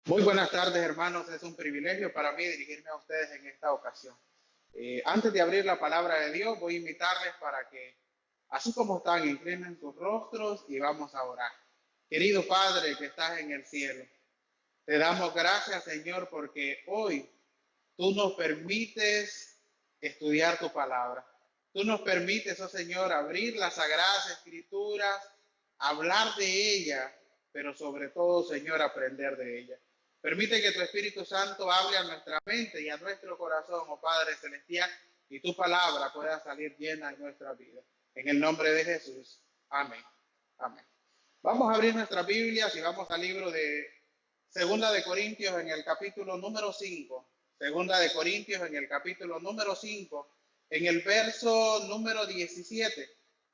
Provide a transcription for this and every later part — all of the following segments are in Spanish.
Muy buenas tardes, hermanos. Es un privilegio para mí dirigirme a ustedes en esta ocasión. Antes de abrir la palabra de Dios, voy a invitarles para que, así como están, inclinen sus rostros y vamos a orar. Querido Padre que estás en el cielo, te damos gracias, Señor, porque hoy tú nos permites estudiar tu palabra. Tú nos permites, oh Señor, abrir las sagradas escrituras, hablar de ella, pero sobre todo, Señor, aprender de ella. Permite que tu Espíritu Santo hable a nuestra mente y a nuestro corazón, oh Padre Celestial, y tu palabra pueda salir llena en nuestra vida. En el nombre de Jesús. Amén. Amén. Vamos a abrir nuestras Biblias y vamos al libro de Segunda de Corintios en el capítulo número 5. Segunda de Corintios en el capítulo número 5, en el verso número 17.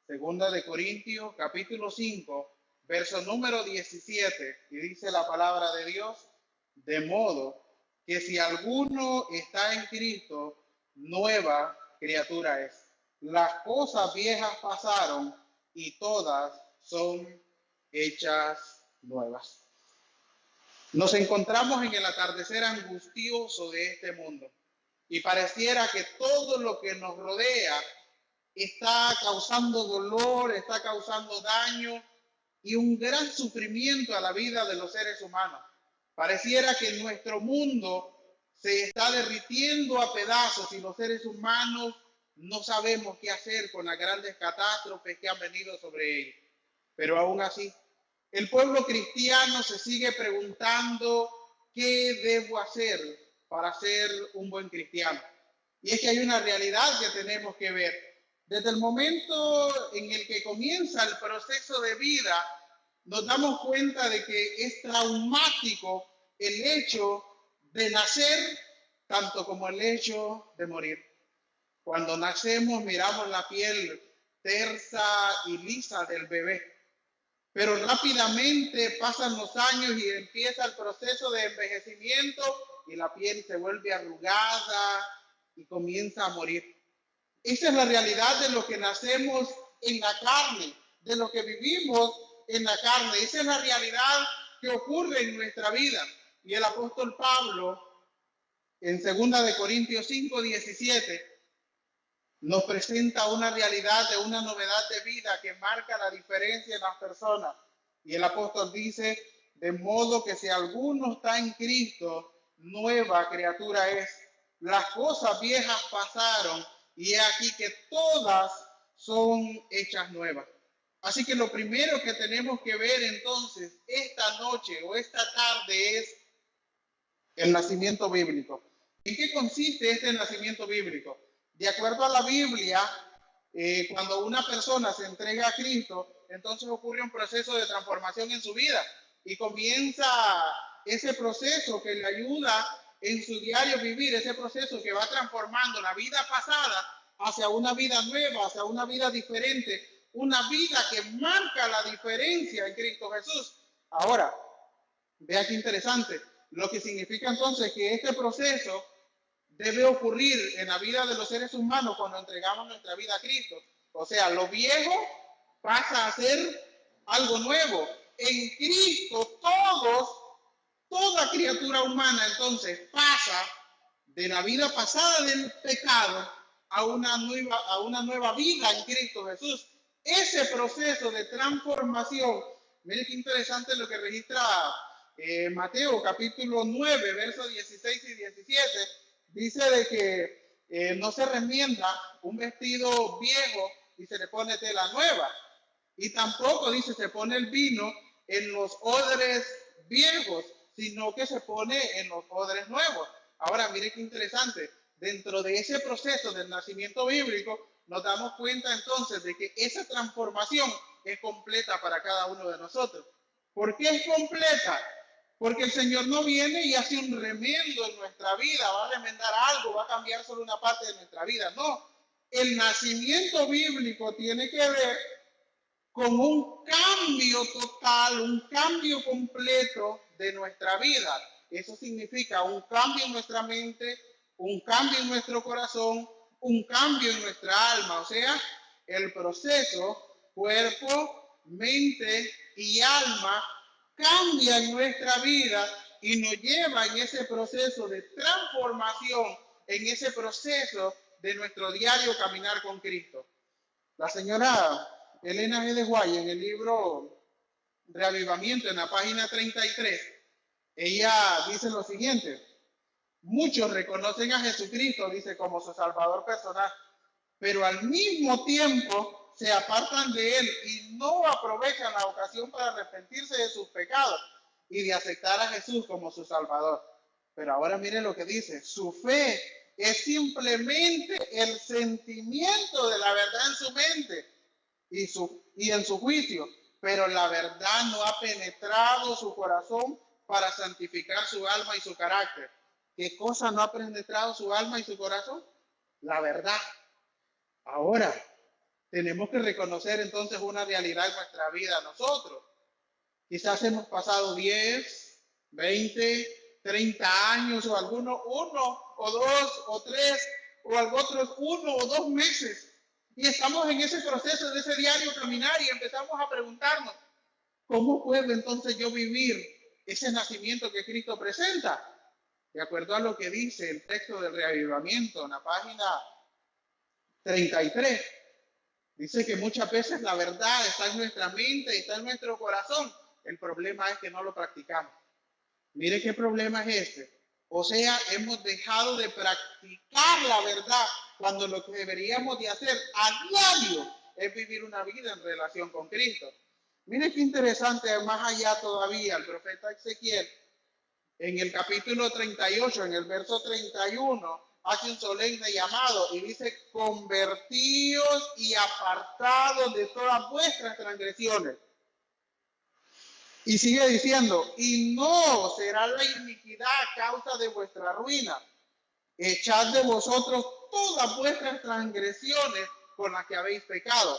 Segunda de Corintios, capítulo 5, verso número 17. Y dice la palabra de Dios: de modo que si alguno está en Cristo, nueva criatura es. Las cosas viejas pasaron y todas son hechas nuevas. Nos encontramos en el atardecer angustioso de este mundo y pareciera que todo lo que nos rodea está causando dolor, está causando daño y un gran sufrimiento a la vida de los seres humanos. Pareciera que nuestro mundo se está derritiendo a pedazos y los seres humanos no sabemos qué hacer con las grandes catástrofes que han venido sobre ellos. Pero aún así, el pueblo cristiano se sigue preguntando qué debo hacer para ser un buen cristiano. Y es que hay una realidad que tenemos que ver. Desde el momento en el que comienza el proceso de vida, nos damos cuenta de que es traumático el hecho de nacer, tanto como el hecho de morir. Cuando nacemos miramos la piel tersa y lisa del bebé, pero rápidamente pasan los años y empieza el proceso de envejecimiento y la piel se vuelve arrugada y comienza a morir. Esa es la realidad de lo que nacemos en la carne, de lo que vivimos en la carne. Esa es la realidad que ocurre en nuestra vida. Y el apóstol Pablo, en 2 Corintios 5:17, nos presenta una realidad de una novedad de vida que marca la diferencia en las personas. Y el apóstol dice: de modo que si alguno está en Cristo, nueva criatura es. Las cosas viejas pasaron y he aquí que todas son hechas nuevas. Así que lo primero que tenemos que ver entonces esta noche o esta tarde es el nacimiento bíblico. ¿En qué consiste este nacimiento bíblico? De acuerdo a la Biblia, cuando una persona se entrega a Cristo, entonces ocurre un proceso de transformación en su vida y comienza ese proceso que le ayuda en su diario vivir, ese proceso que va transformando la vida pasada hacia una vida nueva, hacia una vida diferente, una vida que marca la diferencia en Cristo Jesús. Ahora, vea qué interesante, lo que significa entonces que este proceso debe ocurrir en la vida de los seres humanos cuando entregamos nuestra vida a Cristo. O sea, lo viejo pasa a ser algo nuevo. En Cristo toda criatura humana entonces pasa de la vida pasada del pecado a una nueva vida en Cristo Jesús. Ese proceso de transformación, miren qué interesante lo que registra Mateo capítulo 9, versos 16 y 17, dice de que no se remienda un vestido viejo y se le pone tela nueva. Y tampoco dice se pone el vino en los odres viejos, sino que se pone en los odres nuevos. Ahora, mire qué interesante. Dentro de ese proceso del nacimiento bíblico, nos damos cuenta entonces de que esa transformación es completa para cada uno de nosotros. ¿Por qué es completa? Porque el Señor no viene y hace un remiendo en nuestra vida, va a remendar algo, va a cambiar solo una parte de nuestra vida. No, el nacimiento bíblico tiene que ver con un cambio total, un cambio completo de nuestra vida. Eso significa un cambio en nuestra mente, un cambio en nuestro corazón, un cambio en nuestra alma. O sea, el proceso cuerpo, mente y alma cambia en nuestra vida y nos lleva en ese proceso de transformación, en ese proceso de nuestro diario caminar con Cristo. La señora Elena G. de Guay, en el libro Reavivamiento, en la página 33, ella dice lo siguiente: muchos reconocen a Jesucristo, dice, como su Salvador personal, pero al mismo tiempo se apartan de Él y no aprovechan la ocasión para arrepentirse de sus pecados y de aceptar a Jesús como su Salvador. Pero ahora miren lo que dice: su fe es simplemente el sentimiento de la verdad en su mente y en su juicio, pero la verdad no ha penetrado su corazón para santificar su alma y su carácter. ¿Qué cosa no ha penetrado su alma y su corazón? La verdad. Ahora, tenemos que reconocer entonces una realidad en nuestra vida nosotros. Quizás hemos pasado 10, 20, 30 años, o algunos 1 o 2 o 3, o otros 1 o 2 meses. Y estamos en ese proceso de ese diario caminar y empezamos a preguntarnos: ¿cómo puedo entonces yo vivir ese nacimiento que Cristo presenta? De acuerdo a lo que dice el texto del reavivamiento en la página 33, dice que muchas veces la verdad está en nuestra mente y está en nuestro corazón. El problema es que no lo practicamos. Mire qué problema es este. O sea, hemos dejado de practicar la verdad cuando lo que deberíamos de hacer a diario es vivir una vida en relación con Cristo. Mire qué interesante, más allá todavía, el profeta Ezequiel, en el capítulo 38, en el verso 31, hace un solemne llamado y dice: convertíos y apartados de todas vuestras transgresiones. Y sigue diciendo: y no será la iniquidad causa de vuestra ruina. Echad de vosotros todas vuestras transgresiones con las que habéis pecado.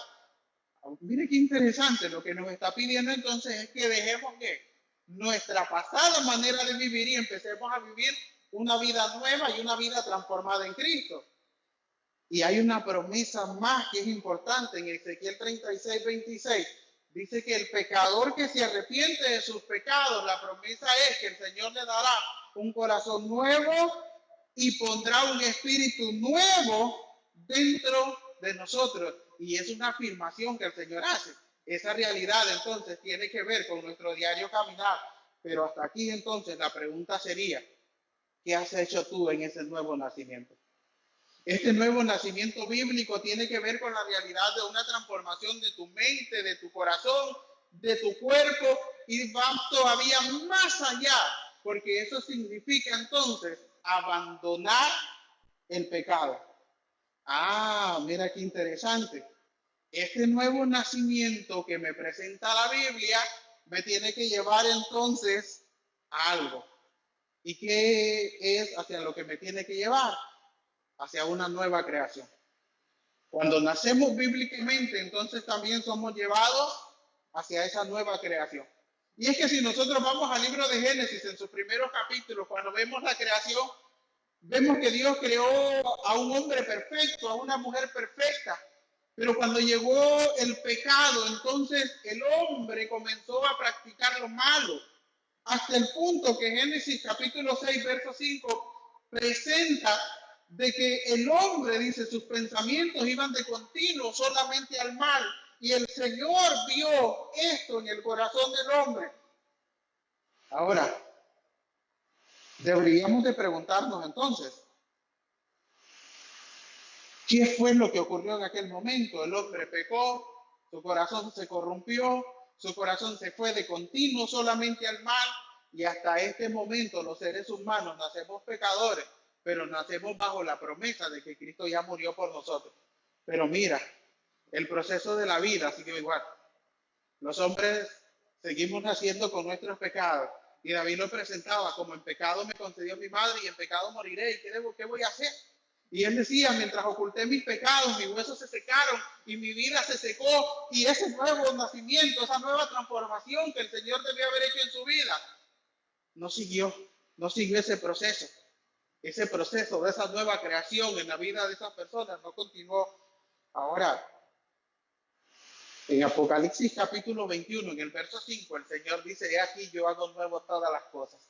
Mire qué interesante, lo que nos está pidiendo entonces es que dejemos que nuestra pasada manera de vivir y empecemos a vivir una vida nueva y una vida transformada en Cristo. Y hay una promesa más que es importante en Ezequiel 36, 26. Dice que el pecador que se arrepiente de sus pecados, la promesa es que el Señor le dará un corazón nuevo y pondrá un espíritu nuevo dentro de nosotros. Y es una afirmación que el Señor hace. Esa realidad entonces tiene que ver con nuestro diario caminar. Pero hasta aquí entonces la pregunta sería: ¿qué has hecho tú en ese nuevo nacimiento? Este nuevo nacimiento bíblico tiene que ver con la realidad de una transformación de tu mente, de tu corazón, de tu cuerpo, y va todavía más allá, porque eso significa entonces abandonar el pecado. Ah, mira qué interesante. Este nuevo nacimiento que me presenta la Biblia me tiene que llevar entonces a algo. ¿Y qué es hacia lo que me tiene que llevar? Hacia una nueva creación. Cuando nacemos bíblicamente, entonces también somos llevados hacia esa nueva creación. Y es que si nosotros vamos al libro de Génesis, en sus primeros capítulos, cuando vemos la creación, vemos que Dios creó a un hombre perfecto, a una mujer perfecta. Pero cuando llegó el pecado, entonces el hombre comenzó a practicar lo malo, hasta el punto que Génesis capítulo 6, verso 5 presenta de que el hombre, dice, sus pensamientos iban de continuo solamente al mal. Y el Señor vio esto en el corazón del hombre. Ahora, deberíamos de preguntarnos entonces: ¿qué fue lo que ocurrió en aquel momento? El hombre pecó, su corazón se corrompió, su corazón se fue de continuo solamente al mal, y hasta este momento los seres humanos nacemos pecadores, pero nacemos bajo la promesa de que Cristo ya murió por nosotros. Pero mira, el proceso de la vida sigue igual. Los hombres seguimos naciendo con nuestros pecados, y David lo presentaba como: en pecado me concedió mi madre y en pecado moriré. ¿Y qué voy a hacer? Y él decía: mientras oculté mis pecados, mis huesos se secaron y mi vida se secó. Y ese nuevo nacimiento, esa nueva transformación que el Señor debió haber hecho en su vida, no siguió ese proceso. Ese proceso de esa nueva creación en la vida de esas personas no continuó. Ahora, en Apocalipsis capítulo 21, en el verso 5, el Señor dice: he aquí yo hago nuevo todas las cosas.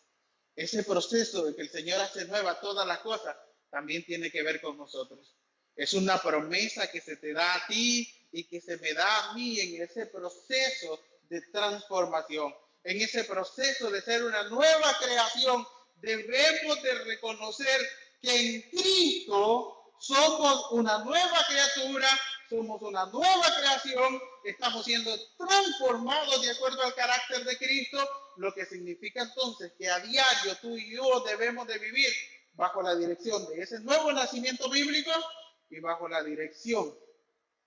ese proceso de que el Señor hace nueva todas las cosas, también tiene que ver con nosotros. Es una promesa que se te da a ti y que se me da a mí en ese proceso de transformación, en ese proceso de ser una nueva creación. Debemos de reconocer que en Cristo somos una nueva criatura, somos una nueva creación, estamos siendo transformados de acuerdo al carácter de Cristo, lo que significa entonces que a diario tú y yo debemos de vivir bajo la dirección de ese nuevo nacimiento bíblico y bajo la dirección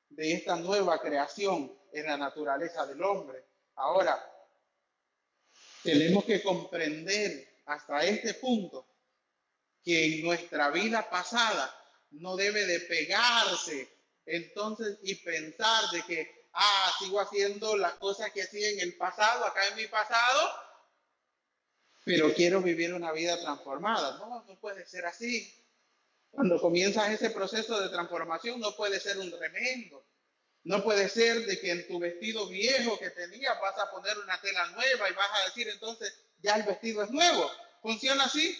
de esta nueva creación en la naturaleza del hombre. Ahora, tenemos que comprender hasta este punto que en nuestra vida pasada no debe de pegarse entonces y pensar de que, sigo haciendo las cosas que hacía en el pasado, acá en mi pasado, pero quiero vivir una vida transformada. No, no puede ser así. Cuando comienzas ese proceso de transformación, no puede ser un remendo. No puede ser de que en tu vestido viejo que tenías vas a poner una tela nueva y vas a decir entonces ya el vestido es nuevo. ¿Funciona así?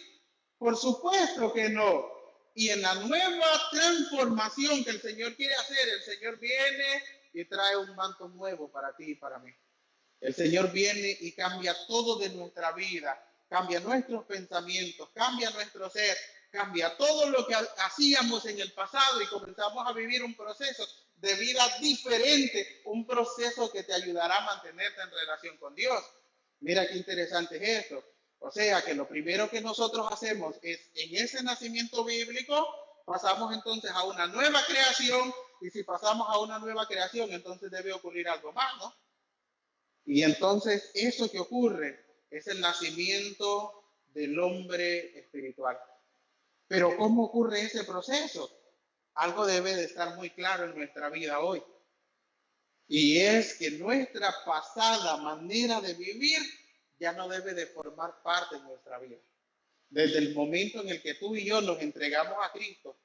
Por supuesto que no. Y en la nueva transformación que el Señor quiere hacer, el Señor viene y trae un manto nuevo para ti y para mí. El Señor viene y cambia todo de nuestra vida, cambia nuestros pensamientos, cambia nuestro ser, cambia todo lo que hacíamos en el pasado y comenzamos a vivir un proceso de vida diferente, un proceso que te ayudará a mantenerte en relación con Dios. Mira qué interesante es esto. O sea que lo primero que nosotros hacemos es, en ese nacimiento bíblico, pasamos entonces a una nueva creación, y si pasamos a una nueva creación, entonces debe ocurrir algo más, ¿no? Y entonces eso que ocurre es el nacimiento del hombre espiritual. Pero ¿cómo ocurre ese proceso? Algo debe de estar muy claro en nuestra vida hoy. Y es que nuestra pasada manera de vivir ya no debe de formar parte de nuestra vida. Desde el momento en el que tú y yo nos entregamos a Cristo,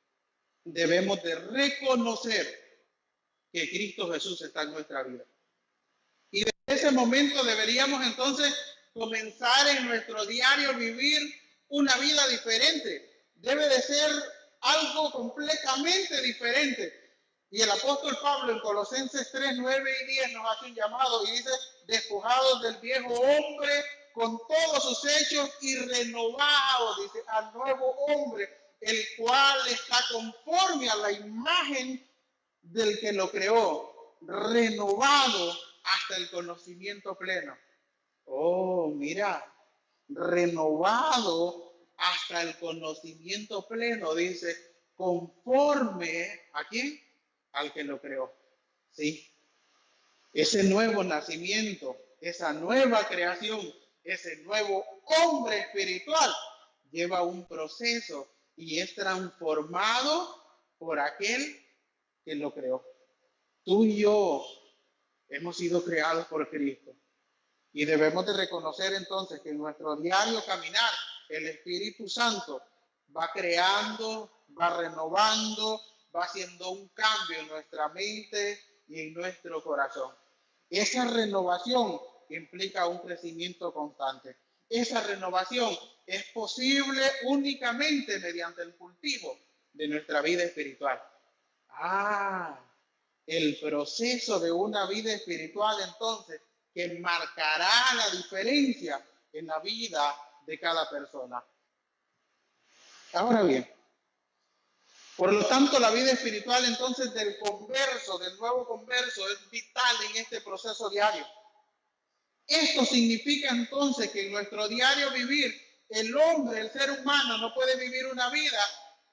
debemos de reconocer que Cristo Jesús está en nuestra vida. Y desde ese momento deberíamos entonces comenzar en nuestro diario vivir una vida diferente. Debe de ser algo completamente diferente. Y el apóstol Pablo en Colosenses 3, 9 y 10 nos hace un llamado y dice, despojados del viejo hombre con todos sus hechos y renovados, dice, al nuevo hombre, el cual está conforme a la imagen del que lo creó, renovado hasta el conocimiento pleno. Oh, mira, renovado hasta el conocimiento pleno, dice, conforme ¿a quién? Al que lo creó. Sí. Ese nuevo nacimiento, esa nueva creación, ese nuevo hombre espiritual lleva un proceso y es transformado por aquel que lo creó. Tú y yo hemos sido creados por Cristo y debemos de reconocer entonces que en nuestro diario caminar el Espíritu Santo va creando, va renovando, va haciendo un cambio en nuestra mente y en nuestro corazón. Esa renovación implica un crecimiento constante. Esa renovación es posible únicamente mediante el cultivo de nuestra vida espiritual. El proceso de una vida espiritual entonces que marcará la diferencia en la vida de cada persona. Ahora bien, por lo tanto, la vida espiritual entonces del converso, del nuevo converso, es vital en este proceso diario. Esto significa entonces que en nuestro diario vivir, el hombre, el ser humano, no puede vivir una vida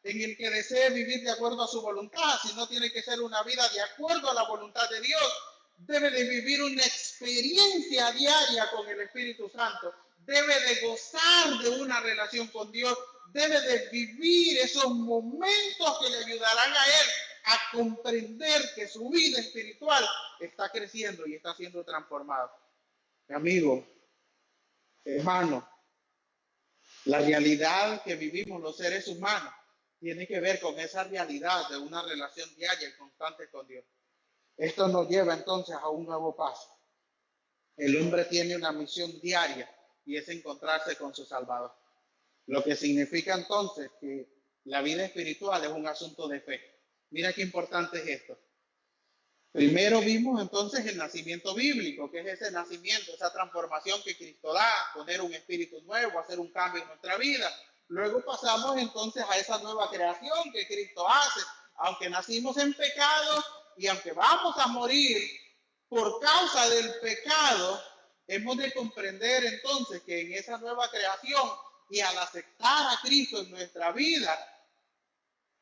en el que desee vivir de acuerdo a su voluntad, sino tiene que ser una vida de acuerdo a la voluntad de Dios. Debe de vivir una experiencia diaria con el Espíritu Santo. Debe de gozar de una relación con Dios. Debe de vivir esos momentos que le ayudarán a él a comprender que su vida espiritual está creciendo y está siendo transformada. Mi amigo, hermano, la realidad que vivimos los seres humanos tiene que ver con esa realidad de una relación diaria y constante con Dios. Esto nos lleva entonces a un nuevo paso. El hombre tiene una misión diaria y es encontrarse con su Salvador. Lo que significa entonces que la vida espiritual es un asunto de fe. Mira qué importante es esto. Primero vimos entonces el nacimiento bíblico, que es ese nacimiento, esa transformación que Cristo da, poner un espíritu nuevo, hacer un cambio en nuestra vida. Luego pasamos entonces a esa nueva creación que Cristo hace. Aunque nacimos en pecado y aunque vamos a morir por causa del pecado, hemos de comprender entonces que en esa nueva creación y al aceptar a Cristo en nuestra vida,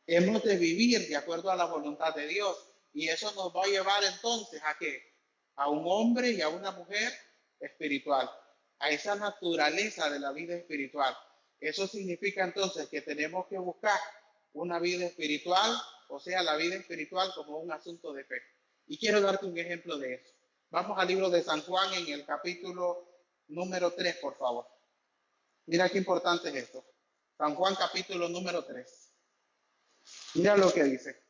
hemos de vivir de acuerdo a la voluntad de Dios. Y eso nos va a llevar entonces ¿a qué? A un hombre y a una mujer espiritual, a esa naturaleza de la vida espiritual. Eso significa entonces que tenemos que buscar una vida espiritual, o sea, la vida espiritual como un asunto de fe. Y quiero darte un ejemplo de eso. Vamos al libro de San Juan en el capítulo número 3, por favor. Mira qué importante es esto. San Juan capítulo número 3. Mira lo que dice.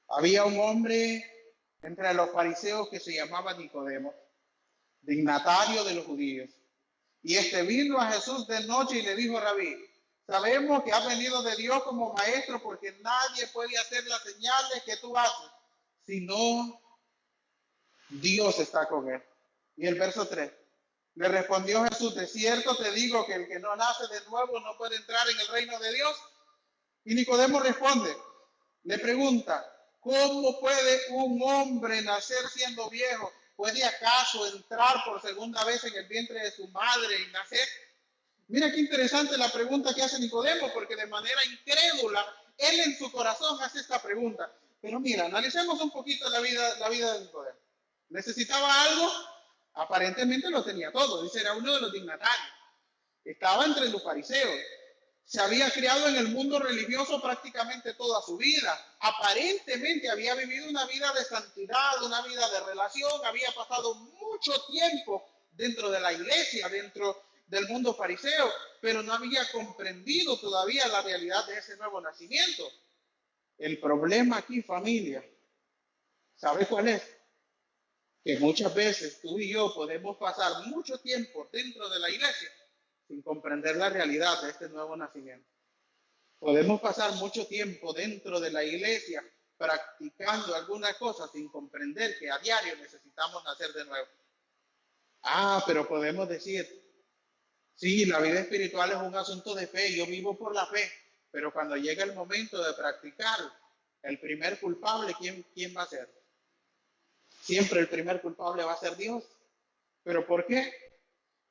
Había un hombre entre los fariseos que se llamaba Nicodemo, dignatario de los judíos. Y este vino a Jesús de noche y le dijo: Rabí, sabemos que has venido de Dios como maestro, porque nadie puede hacer las señales que tú haces, sino Dios está con él. Y el verso 3. Le respondió Jesús: de cierto te digo que el que no nace de nuevo no puede entrar en el reino de Dios. Y Nicodemo responde, le pregunta: ¿cómo puede un hombre nacer siendo viejo? ¿Puede acaso entrar por segunda vez en el vientre de su madre y nacer? Mira qué interesante la pregunta que hace Nicodemo, porque de manera incrédula, él en su corazón hace esta pregunta. Pero mira, analicemos un poquito la vida de Nicodemo. ¿Necesitaba algo? Aparentemente lo tenía todo. Dice, era uno de los dignatarios. Estaba entre los fariseos. Se había criado en el mundo religioso prácticamente toda su vida. Aparentemente había vivido una vida de santidad, una vida de relación. Había pasado mucho tiempo dentro de la iglesia, dentro del mundo fariseo, pero no había comprendido todavía la realidad de ese nuevo nacimiento. El problema aquí, familia, ¿sabe cuál es? Que muchas veces tú y yo podemos pasar mucho tiempo dentro de la iglesia sin comprender la realidad de este nuevo nacimiento. Podemos pasar mucho tiempo dentro de la iglesia practicando algunas cosas sin comprender que a diario necesitamos nacer de nuevo. Pero podemos decir, sí, la vida espiritual es un asunto de fe, yo vivo por la fe, pero cuando llega el momento de practicar, el primer culpable, ¿quién va a ser? Siempre el primer culpable va a ser Dios. ¿Pero por qué?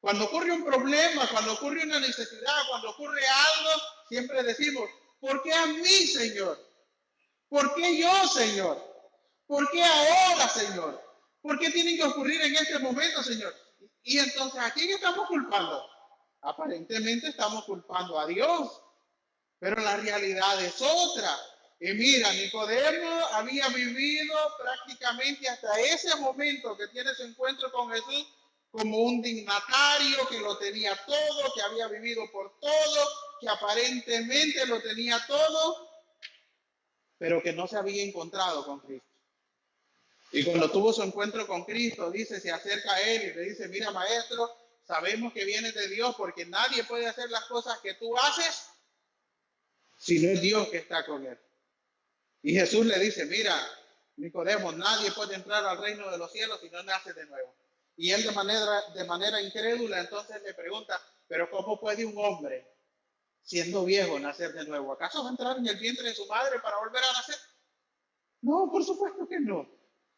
Cuando ocurre un problema, cuando ocurre una necesidad, cuando ocurre algo, siempre decimos, ¿por qué a mí, Señor? ¿Por qué yo, Señor? ¿Por qué ahora, Señor? ¿Por qué tiene que ocurrir en este momento, Señor? Y entonces, ¿a quién estamos culpando? Aparentemente estamos culpando a Dios, pero la realidad es otra. Y mira, Nicodemo había vivido prácticamente hasta ese momento que tiene su encuentro con Jesús como un dignatario que lo tenía todo, que había vivido por todo, que aparentemente lo tenía todo, pero que no se había encontrado con Cristo. Y cuando tuvo su encuentro con Cristo, dice, se acerca a él y le dice, mira, maestro, sabemos que vienes de Dios porque nadie puede hacer las cosas que tú haces si no es Dios que está con él. Y Jesús le dice, mira, Nicodemo, nadie puede entrar al reino de los cielos si no nace de nuevo. Y él de manera incrédula entonces le pregunta, pero ¿cómo puede un hombre, siendo viejo, nacer de nuevo? ¿Acaso va a entrar en el vientre de su madre para volver a nacer? No, por supuesto que no.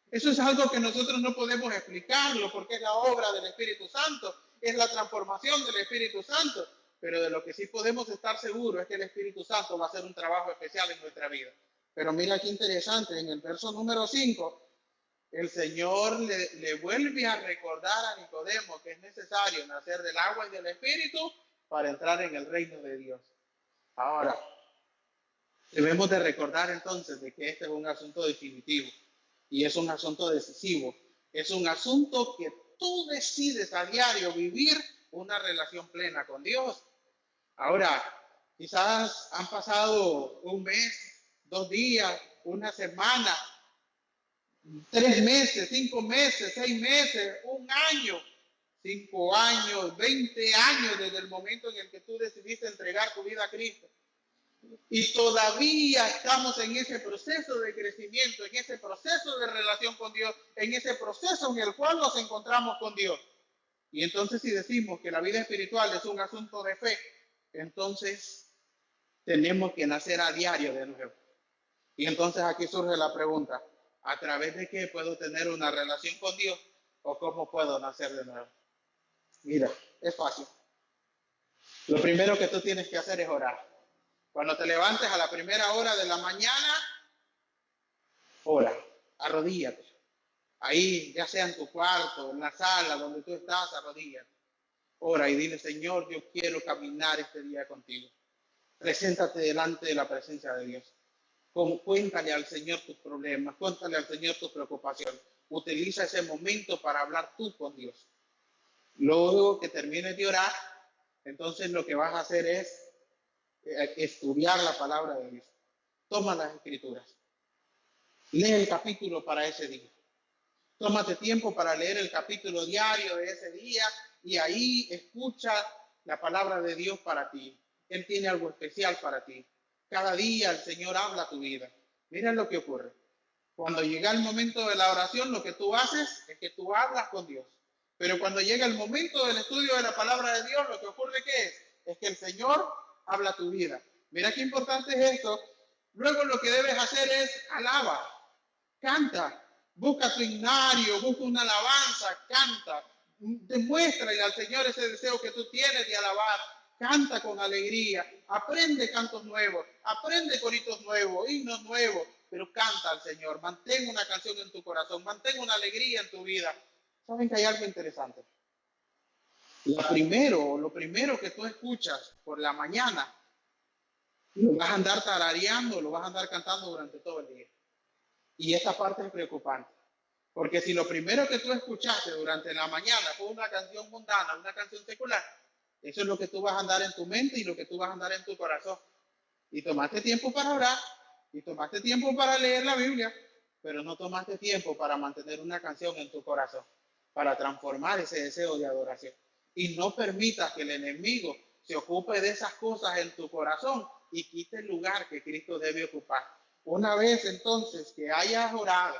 Eso es algo que nosotros no podemos explicarlo porque es la obra del Espíritu Santo, es la transformación del Espíritu Santo. Pero de lo que sí podemos estar seguros es que el Espíritu Santo va a hacer un trabajo especial en nuestra vida. Pero mira qué interesante, en el verso número 5, el Señor le vuelve a recordar a Nicodemo que es necesario nacer del agua y del Espíritu para entrar en el reino de Dios. Ahora, debemos de recordar entonces de que este es un asunto definitivo y es un asunto decisivo. Es un asunto que tú decides a diario vivir una relación plena con Dios. Ahora, quizás han pasado un mes, 2 días, una semana, 3 meses, 5 meses, 6 meses, un año, 5 años, 20 años desde el momento en el que tú decidiste entregar tu vida a Cristo. Y todavía estamos en ese proceso de crecimiento, en ese proceso de relación con Dios, en ese proceso en el cual nos encontramos con Dios. Y entonces si decimos que la vida espiritual es un asunto de fe, entonces tenemos que nacer a diario de nuevo. Y entonces aquí surge la pregunta, ¿a través de qué puedo tener una relación con Dios o cómo puedo nacer de nuevo? Mira, es fácil. Lo primero que tú tienes que hacer es orar. Cuando te levantes a la primera hora de la mañana, ora, arrodíllate. Ahí, ya sea en tu cuarto, en la sala, donde tú estás, arrodíllate. Ora y dile, Señor, yo quiero caminar este día contigo. Preséntate delante de la presencia de Dios. Cuéntale al Señor tus problemas, cuéntale al Señor tus preocupaciones. Utiliza ese momento para hablar tú con Dios. Luego que termines de orar, entonces lo que vas a hacer es estudiar la palabra de Dios. Toma las escrituras. Lee el capítulo para ese día. Tómate tiempo para leer el capítulo diario de ese día y ahí escucha la palabra de Dios para ti. Él tiene algo especial para ti. Cada día el Señor habla a tu vida. Mira lo que ocurre. Cuando llega el momento de la oración, lo que tú haces es que tú hablas con Dios. Pero cuando llega el momento del estudio de la palabra de Dios, lo que ocurre es que el Señor habla tu vida. Mira qué importante es esto. Luego lo que debes hacer es alaba, canta, busca tu himnario, busca una alabanza, canta, demuéstrale al Señor ese deseo que tú tienes de alabar. Canta con alegría, aprende cantos nuevos, aprende coritos nuevos, himnos nuevos, pero canta al Señor, mantén una canción en tu corazón, mantén una alegría en tu vida. ¿Saben que hay algo interesante? Lo primero que tú escuchas por la mañana, lo vas a andar tarareando, lo vas a andar cantando durante todo el día. Y esta parte es preocupante, porque si lo primero que tú escuchaste durante la mañana fue una canción mundana, una canción secular, eso es lo que tú vas a andar en tu mente y lo que tú vas a andar en tu corazón. Y tomaste tiempo para orar, y tomaste tiempo para leer la Biblia, pero no tomaste tiempo para mantener una canción en tu corazón, para transformar ese deseo de adoración. Y no permitas que el enemigo se ocupe de esas cosas en tu corazón y quite el lugar que Cristo debe ocupar. Una vez entonces que hayas orado,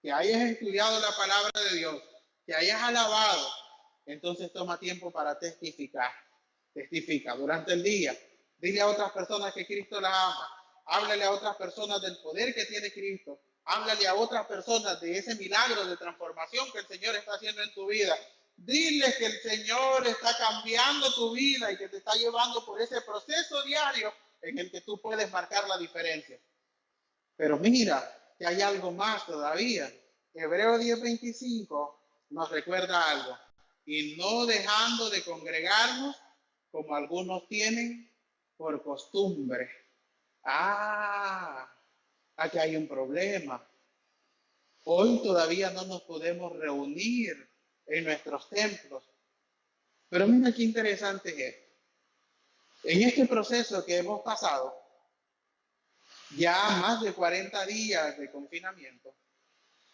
que hayas estudiado la palabra de Dios, que hayas alabado, entonces toma tiempo para testificar. Testifica durante el día. Dile a otras personas que Cristo las ama. Háblale a otras personas del poder que tiene Cristo. Háblale a otras personas de ese milagro de transformación que el Señor está haciendo en tu vida. Dile que el Señor está cambiando tu vida y que te está llevando por ese proceso diario en el que tú puedes marcar la diferencia. Pero mira que hay algo más todavía. Hebreo 10:25 nos recuerda algo. Y no dejando de congregarnos como algunos tienen por costumbre. Aquí hay un problema. Hoy todavía no nos podemos reunir en nuestros templos. Pero mira qué interesante es. En este proceso que hemos pasado, ya más de 40 días de confinamiento,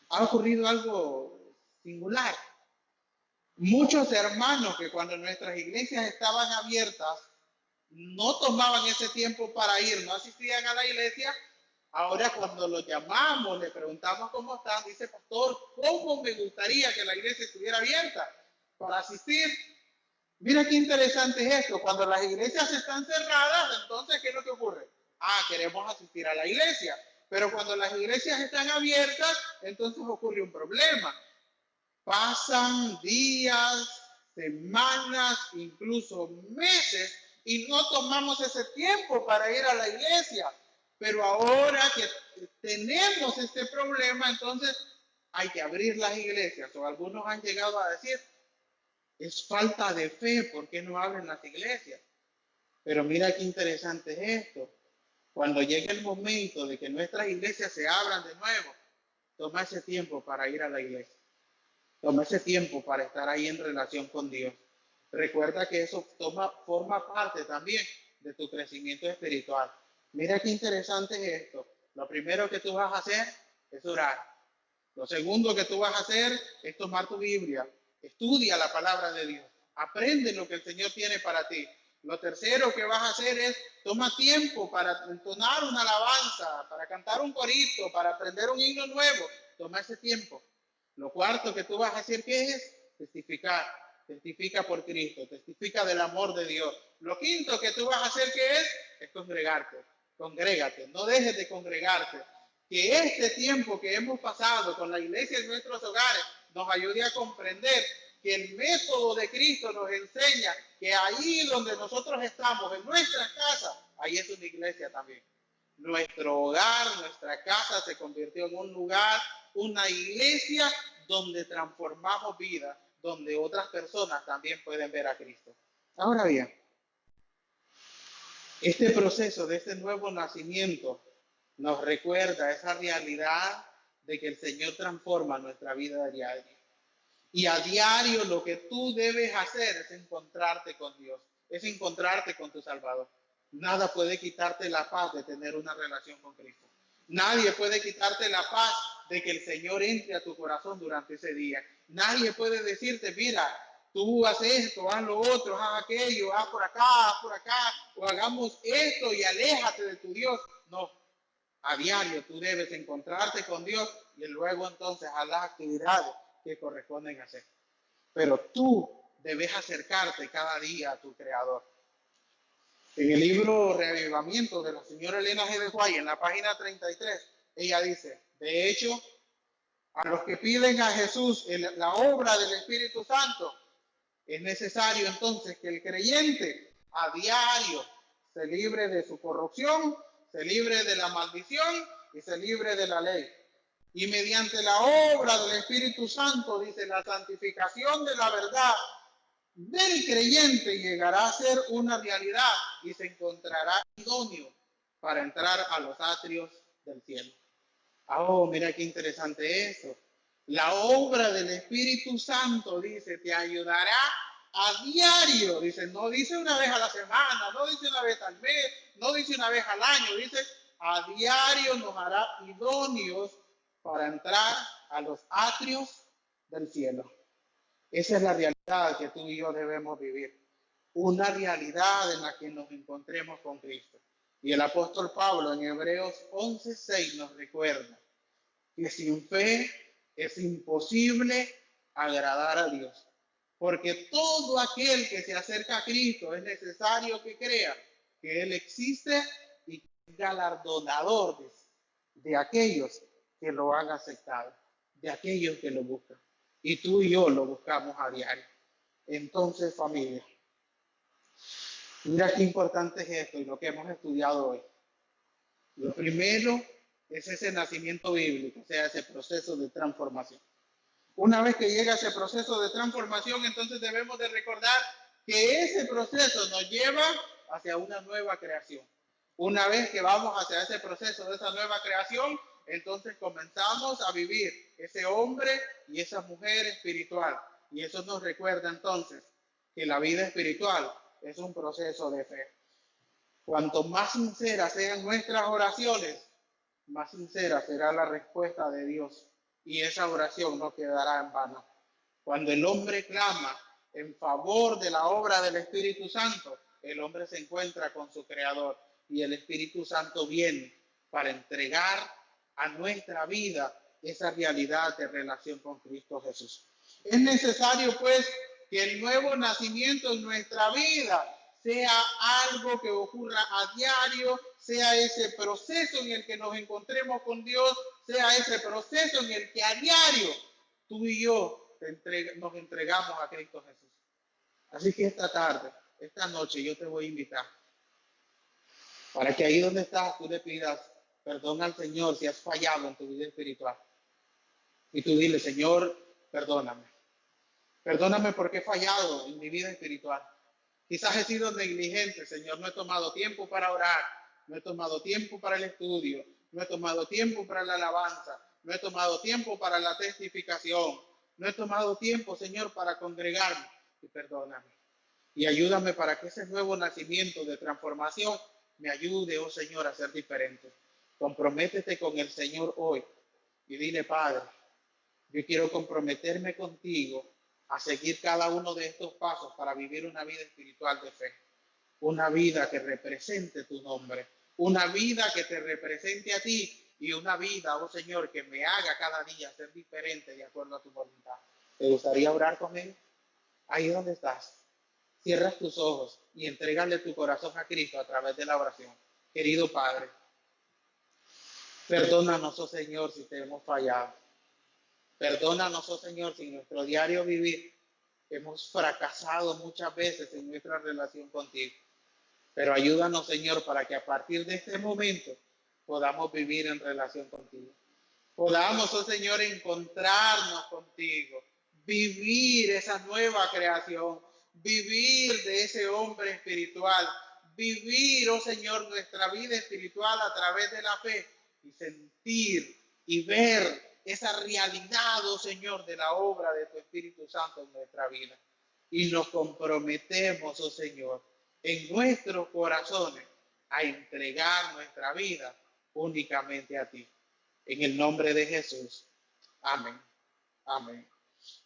ha ocurrido algo singular. Muchos hermanos que cuando nuestras iglesias estaban abiertas no tomaban ese tiempo para ir, no asistían a la iglesia. Ahora cuando los llamamos, le preguntamos cómo están, dice, pastor, ¿cómo me gustaría que la iglesia estuviera abierta para asistir? Mira qué interesante es esto. Cuando las iglesias están cerradas, entonces, ¿qué es lo que ocurre? Queremos asistir a la iglesia. Pero cuando las iglesias están abiertas, entonces ocurre un problema. Pasan días, semanas, incluso meses, y no tomamos ese tiempo para ir a la iglesia. Pero ahora que tenemos este problema, entonces hay que abrir las iglesias. O algunos han llegado a decir, es falta de fe, ¿por qué no abren las iglesias? Pero mira qué interesante es esto. Cuando llegue el momento de que nuestras iglesias se abran de nuevo, toma ese tiempo para ir a la iglesia. Toma ese tiempo para estar ahí en relación con Dios. Recuerda que eso forma parte también de tu crecimiento espiritual. Mira qué interesante es esto. Lo primero que tú vas a hacer es orar. Lo segundo que tú vas a hacer es tomar tu Biblia, Estudia la palabra de Dios. Aprende lo que el Señor tiene para ti. Lo tercero que vas a hacer es, toma tiempo para entonar una alabanza, para cantar un corito, para aprender un himno nuevo. Toma ese tiempo. Lo cuarto que tú vas a hacer, ¿qué es? Testificar. Testifica por Cristo, testifica del amor de Dios. Lo quinto que tú vas a hacer, ¿qué es? Es congregarte. Congrégate, no dejes de congregarte. Que este tiempo que hemos pasado con la iglesia en nuestros hogares nos ayude a comprender que el método de Cristo nos enseña que ahí donde nosotros estamos, en nuestra casa, ahí es una iglesia también. Nuestro hogar, nuestra casa se convirtió en un lugar, una iglesia donde transformamos vidas, donde otras personas también pueden ver a Cristo. Ahora bien, este proceso de este nuevo nacimiento nos recuerda esa realidad de que el Señor transforma nuestra vida diaria. Y a diario lo que tú debes hacer es encontrarte con Dios, es encontrarte con tu Salvador. Nada puede quitarte la paz de tener una relación con Cristo. Nadie puede quitarte la paz de que el Señor entre a tu corazón durante ese día. Nadie puede decirte, mira, tú haz esto, haz lo otro, haz aquello, haz por acá, o hagamos esto y aléjate de tu Dios. No, a diario tú debes encontrarte con Dios y luego entonces a las actividades que corresponden hacer. Pero tú debes acercarte cada día a tu Creador. En el libro Reavivamiento de la señora Elena G. de White, en la página 33, ella dice, de hecho, a los que piden a Jesús la obra del Espíritu Santo, es necesario entonces que el creyente a diario se libre de su corrupción, se libre de la maldición y se libre de la ley. Y mediante la obra del Espíritu Santo, dice, la santificación de la verdad del creyente llegará a ser una realidad y se encontrará idóneo para entrar a los atrios del cielo. Oh, mira qué interesante eso. La obra del Espíritu Santo, dice, te ayudará a diario. Dice, no dice una vez a la semana, no dice una vez al mes, no dice una vez al año. Dice, a diario nos hará idóneos para entrar a los atrios del cielo. Esa es la realidad que tú y yo debemos vivir. Una realidad en la que nos encontremos con Cristo. Y el apóstol Pablo en Hebreos 11:6 nos recuerda que sin fe es imposible agradar a Dios. Porque todo aquel que se acerca a Cristo es necesario que crea que Él existe y que es galardonador de aquellos que lo han aceptado, de aquellos que lo buscan. Y tú y yo lo buscamos a diario. Entonces, familia, mira qué importante es esto y lo que hemos estudiado hoy. Lo primero es ese nacimiento bíblico, o sea, ese proceso de transformación. Una vez que llega ese proceso de transformación, entonces debemos de recordar que ese proceso nos lleva hacia una nueva creación. Una vez que vamos hacia ese proceso de esa nueva creación, entonces comenzamos a vivir ese hombre y esa mujer espiritual. Y eso nos recuerda entonces que la vida espiritual es un proceso de fe. Cuanto más sinceras sean nuestras oraciones, más sincera será la respuesta de Dios y esa oración no quedará en vano. Cuando el hombre clama en favor de la obra del Espíritu Santo, el hombre se encuentra con su Creador y el Espíritu Santo viene para entregar a nuestra vida esa realidad de relación con Cristo Jesús. Es necesario, pues, que el nuevo nacimiento en nuestra vida sea algo que ocurra a diario, sea ese proceso en el que nos encontremos con Dios, sea ese proceso en el que a diario tú y yo nos entregamos a Cristo Jesús. Así que esta tarde, esta noche, yo te voy a invitar para que ahí donde estás tú le pidas perdón al Señor si has fallado en tu vida espiritual. Y tú dile, Señor, perdóname. Perdóname porque he fallado en mi vida espiritual. Quizás he sido negligente, Señor. No he tomado tiempo para orar. No he tomado tiempo para el estudio. No he tomado tiempo para la alabanza. No he tomado tiempo para la testificación. No he tomado tiempo, Señor, para congregarme. Y perdóname. Y ayúdame para que ese nuevo nacimiento de transformación me ayude, oh Señor, a ser diferente. Comprométete con el Señor hoy. Y dile, Padre, yo quiero comprometerme contigo a seguir cada uno de estos pasos para vivir una vida espiritual de fe, una vida que represente tu nombre, una vida que te represente a ti y una vida, oh Señor, que me haga cada día ser diferente de acuerdo a tu voluntad. ¿Te gustaría orar conmigo? Ahí donde estás, cierras tus ojos y entrégale tu corazón a Cristo a través de la oración. Querido Padre, perdónanos, oh Señor, si te hemos fallado. Perdónanos, oh Señor, si en nuestro diario vivir hemos fracasado muchas veces en nuestra relación contigo. Pero ayúdanos, Señor, para que a partir de este momento podamos vivir en relación contigo. Podamos, oh Señor, encontrarnos contigo, vivir esa nueva creación, vivir de ese hombre espiritual, vivir, oh Señor, nuestra vida espiritual a través de la fe y sentir y ver esa realidad, oh Señor, de la obra de tu Espíritu Santo en nuestra vida. Y nos comprometemos, oh Señor, en nuestros corazones a entregar nuestra vida únicamente a ti. En el nombre de Jesús. Amén. Amén.